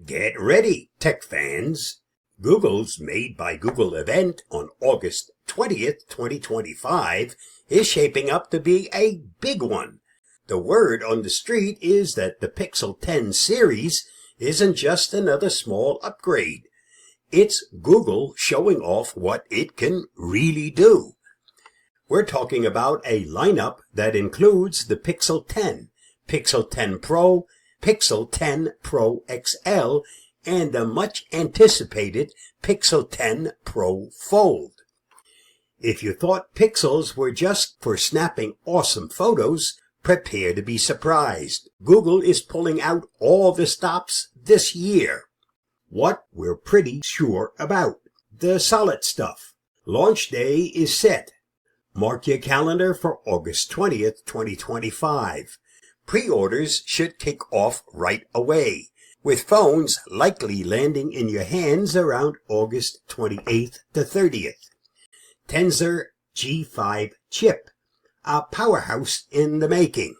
Get ready, tech fans! Google's Made by Google event on August 20th, 2025 is shaping up to be a big one. The word on the street is that the Pixel 10 series isn't just another small upgrade. It's Google showing off what it can really do. We're talking about a lineup that includes the Pixel 10, Pixel 10 Pro, Pixel 10 Pro XL, and the much anticipated Pixel 10 Pro Fold. If you thought Pixels were just for snapping awesome photos, prepare to be surprised. Google is pulling out all the stops this year. What we're pretty sure about: the solid stuff. Launch day is set. Mark your calendar for August 20th, 2025. Pre-orders should kick off right away, with phones likely landing in your hands around August 28th to 30th. Tensor G5 chip, a powerhouse in the making.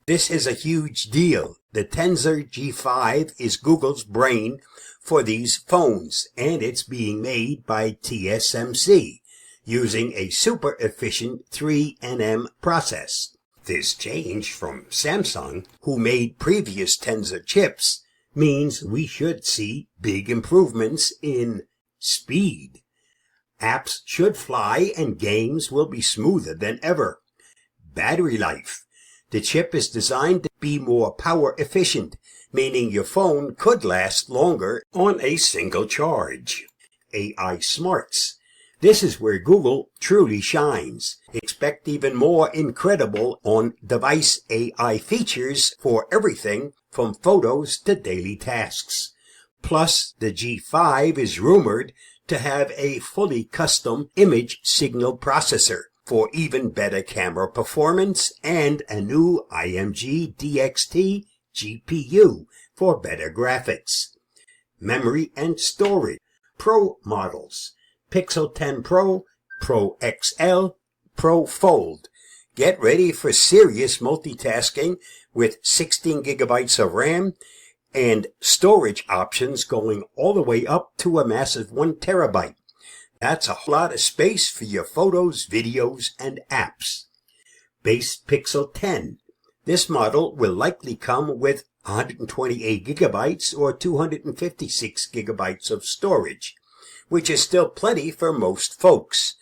This is a huge deal. The Tensor G5 is Google's brain for these phones, and it's being made by TSMC, using a super efficient 3nm process. This change from Samsung, who made previous Tensor chips, means we should see big improvements in speed. Apps should fly and games will be smoother than ever. Battery life. The chip is designed to be more power efficient, meaning your phone could last longer on a single charge. AI smarts. This is where Google truly shines. Expect even more incredible on-device AI features for everything from photos to daily tasks. Plus, the G5 is rumored to have a fully custom image signal processor for even better camera performance and a new IMG DXT GPU for better graphics. Memory and storage. Pro models: Pixel 10 Pro, Pro XL, Pro Fold. Get ready for serious multitasking with 16 gigabytes of RAM and storage options going all the way up to a massive 1 terabyte. That's a lot of space for your photos, videos, and apps. Base Pixel 10. This model will likely come with 128 gigabytes or 256 gigabytes of storage, which is still plenty for most folks.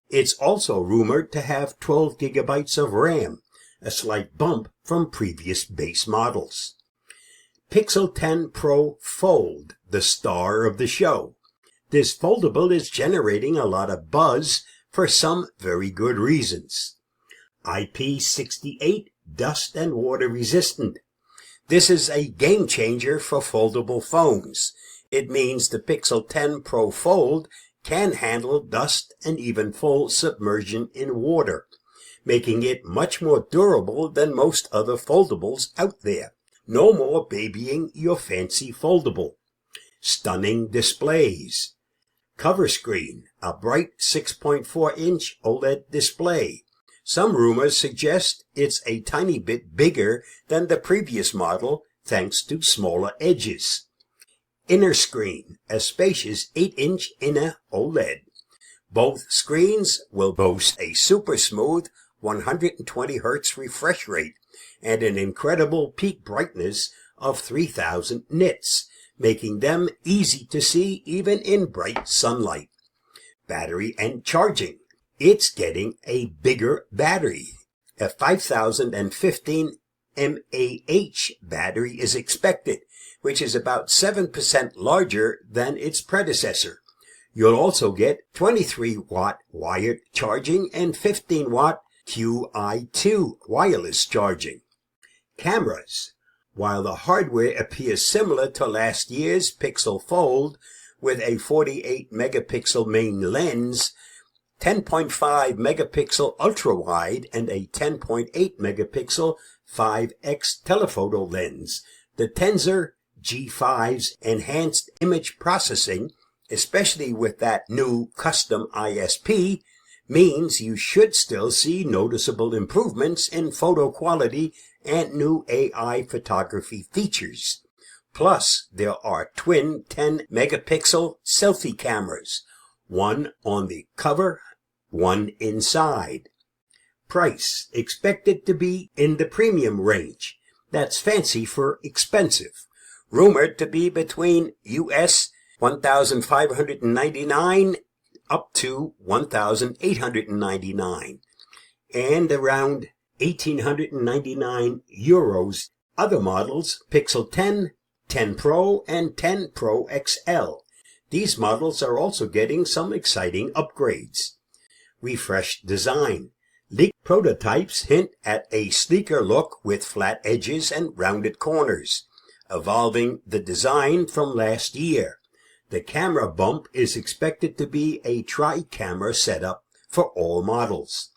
It's also rumored to have 12 gigabytes of RAM, a slight bump from previous base models. Pixel 10 Pro Fold, the star of the show. This foldable is generating a lot of buzz for some very good reasons. IP68 dust and water resistant. This is a game changer for foldable phones. It means the Pixel 10 Pro Fold can handle dust and even full submersion in water, making it much more durable than most other foldables out there. No more babying your fancy foldable. Stunning displays. Cover screen, a bright 6.4-inch OLED display. Some rumors suggest it's a tiny bit bigger than the previous model thanks to smaller edges. Inner screen, a spacious 8-inch inner OLED. Both screens will boast a super smooth 120 Hz refresh rate and an incredible peak brightness of 3000 nits, making them easy to see even in bright sunlight. Battery and charging. It's getting a bigger battery. A 5015 mAh battery is expected, which is about 7% larger than its predecessor. You'll also get 23-watt wired charging and 15-watt Qi2 wireless charging. Cameras. While the hardware appears similar to last year's Pixel Fold with a 48-megapixel main lens, 10.5 megapixel ultra-wide, and a 10.8 megapixel 5x telephoto lens, the Tensor G5's enhanced image processing, especially with that new custom ISP, means you should still see noticeable improvements in photo quality and new AI photography features. Plus, there are twin 10-megapixel selfie cameras, one on the cover, one inside. Price expected to be in the premium range. That's fancy for expensive. Rumored to be between US $1,599 up to $1,899 and around 1,899 euros. Other models, Pixel 10, 10 Pro, and 10 Pro XL. These models are also getting some exciting upgrades. Refreshed design. Leaked prototypes hint at a sleeker look with flat edges and rounded corners, evolving the design from last year. The camera bump is expected to be a tri-camera setup for all models.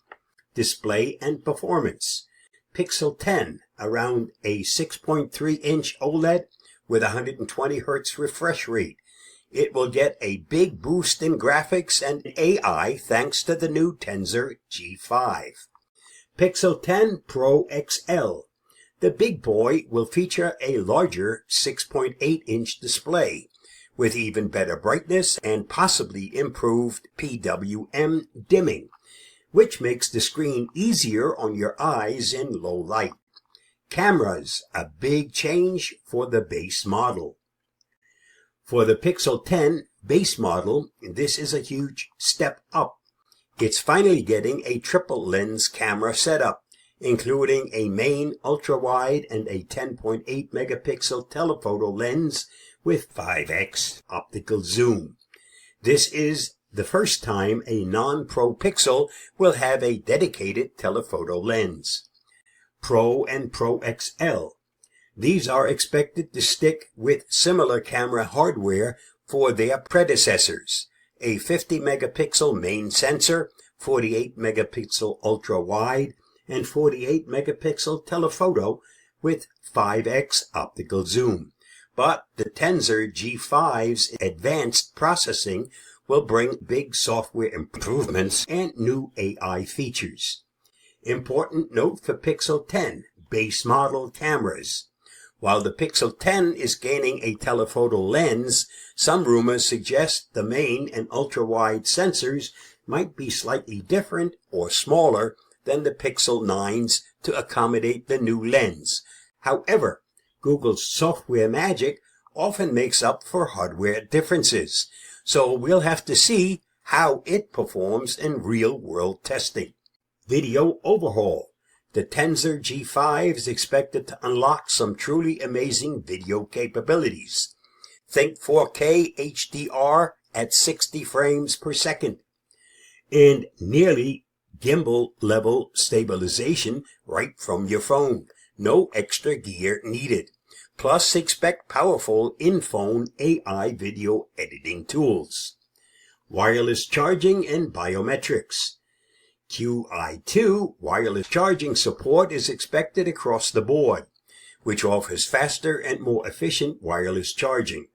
Display and performance. Pixel 10, around a 6.3-inch OLED with 120 Hz refresh rate. It will get a big boost in graphics and AI thanks to the new Tensor G5. Pixel 10 Pro XL. The big boy will feature a larger 6.8-inch display with even better brightness and possibly improved PWM dimming, which makes the screen easier on your eyes in low light. Cameras, a big change for the base model. For the Pixel 10 base model, this is a huge step up. It's finally getting a triple lens camera setup, including a main ultra-wide and a 10.8 megapixel telephoto lens with 5x optical zoom. This is the first time a non-Pro Pixel will have a dedicated telephoto lens. Pro and Pro XL. These are expected to stick with similar camera hardware for their predecessors. A 50 megapixel main sensor, 48 megapixel ultra-wide, and 48 megapixel telephoto with 5x optical zoom. But the Tensor G5's advanced processing will bring big software improvements and new AI features. Important note for Pixel 10 base model cameras. While the Pixel 10 is gaining a telephoto lens, some rumors suggest the main and ultra-wide sensors might be slightly different or smaller than the Pixel 9's to accommodate the new lens. However, Google's software magic often makes up for hardware differences, so we'll have to see how it performs in real-world testing. Video overhaul. The Tensor G5 is expected to unlock some truly amazing video capabilities. Think 4K HDR at 60 frames per second and nearly gimbal-level stabilization right from your phone. No extra gear needed. Plus, expect powerful in-phone AI video editing tools. Wireless charging and biometrics. QI2 wireless charging support is expected across the board, which offers faster and more efficient wireless charging.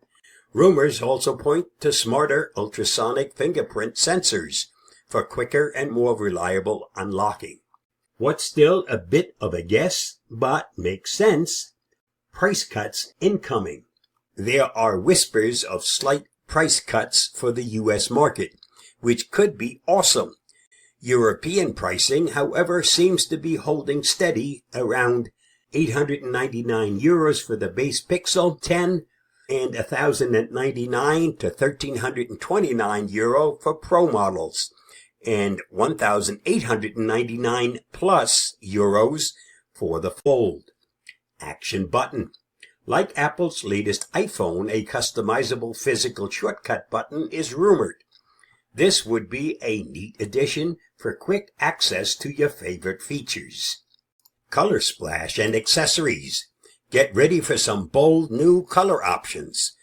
Rumors also point to smarter ultrasonic fingerprint sensors for quicker and more reliable unlocking. What's still a bit of a guess, but makes sense, price cuts incoming. There are whispers of slight price cuts for the US market, which could be awesome. European pricing, however, seems to be holding steady around 899 euros for the base Pixel 10 and 1,099 to 1,329 euro for Pro models and 1,899 plus euros for the Fold. Action button. Like Apple's latest iPhone, a customizable physical shortcut button is rumored. This would be a neat addition for quick access to your favorite features. Color splash and accessories. Get ready for some bold new color options.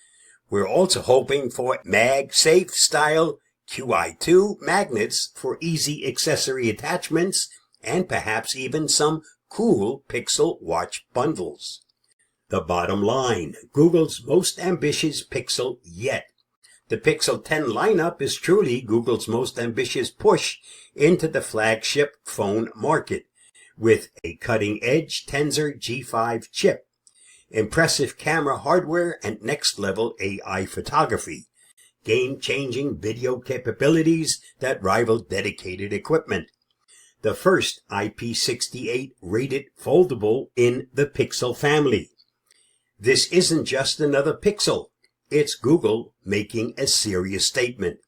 We're also hoping for MagSafe style QI2 magnets for easy accessory attachments and perhaps even some cool Pixel Watch bundles. The bottom line, Google's most ambitious Pixel yet. The Pixel 10 lineup is truly Google's most ambitious push into the flagship phone market with a cutting-edge Tensor G5 chip. impressive camera hardware, and next-level AI photography, game-changing video capabilities that rival dedicated equipment. The first IP68 rated foldable in the Pixel family. This isn't just another Pixel. It's Google making a serious statement.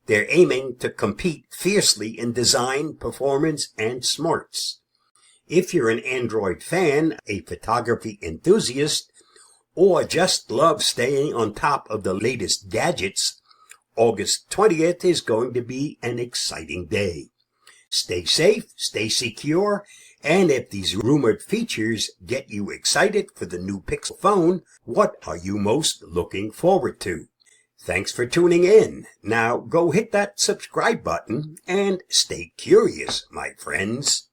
They're aiming to compete fiercely in design, performance, and smarts. If you're an Android fan, a photography enthusiast, or just love staying on top of the latest gadgets, August 20th is going to be an exciting day. Stay safe, stay secure, and if these rumored features get you excited for the new Pixel phone, what are you most looking forward to? Thanks for tuning in. Now go hit that subscribe button and stay curious, my friends.